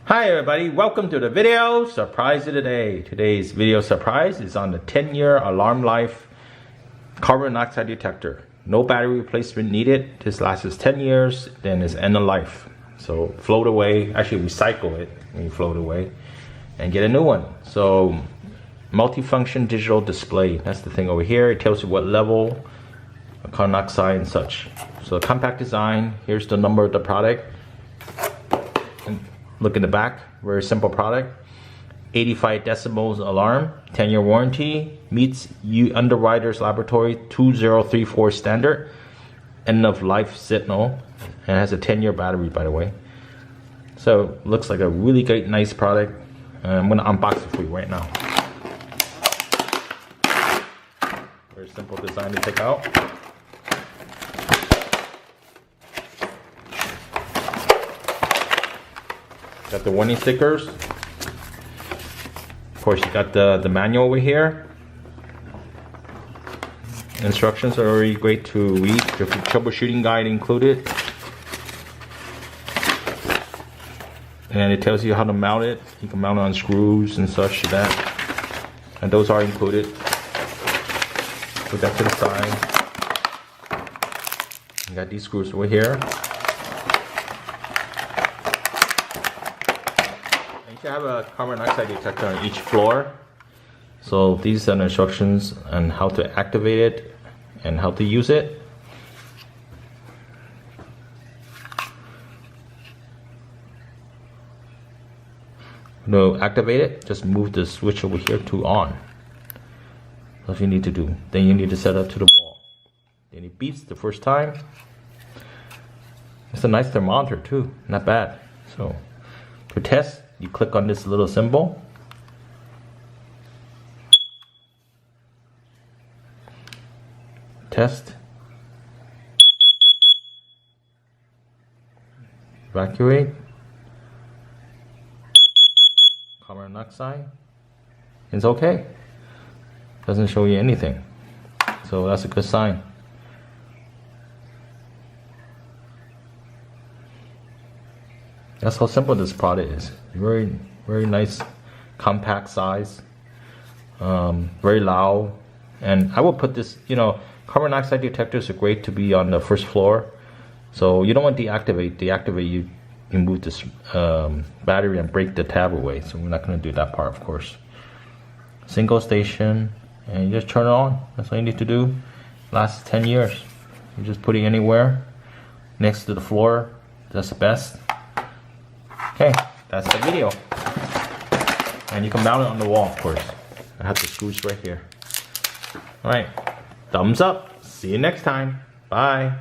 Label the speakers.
Speaker 1: Hi everybody, welcome to the video surprise of the day. Today's video surprise is on the 10-year alarm life carbon monoxide detector. No battery replacement needed. This lasts 10 years, then it's end of life. So float away, actually recycle it when you float away and get a new one. So multifunction digital display, that's the thing over here. It tells you what level, carbon monoxide and such. So compact design, here's the number of the product. Look in the back, very simple product. 85 decibels alarm, 10-year warranty, meets Underwriters Laboratory 2034 standard, end of life signal, and has a 10-year battery, by the way. So looks like a really great, nice product. I'm gonna unbox it for you right now. Very simple design to take out. Got the warning stickers. Of course, you got the manual over here. Instructions are very great to read. The troubleshooting guide included. And it tells you how to mount it. You can mount it on screws and such to that. And those are included. Put that to the side. You got these screws over here. You have a carbon monoxide detector on each floor. So these are the instructions on how to activate it and how to use it. To activate it, just move the switch over here to on. That's what you need to do. Then you need to set it to the wall. Then it beeps the first time. It's a nice thermometer too, not bad. So to test, you click on this little symbol. Test. Evacuate. Carbon monoxide. It's okay. Doesn't show you anything. So that's a good sign. That's how simple this product is. Very, very nice, compact size. Very loud. And I will put this, carbon monoxide detectors are great to be on the first floor. So you don't want to deactivate. Deactivate, you move this battery and break the tab away. So we're not going to do that part, of course. Single station, and you just turn it on. That's all you need to do. Lasts 10 years. You just put it anywhere next to the floor. That's the best. Okay, that's the video. And you can mount it on the wall, of course. I have the screws right here. Alright, thumbs up. See you next time. Bye.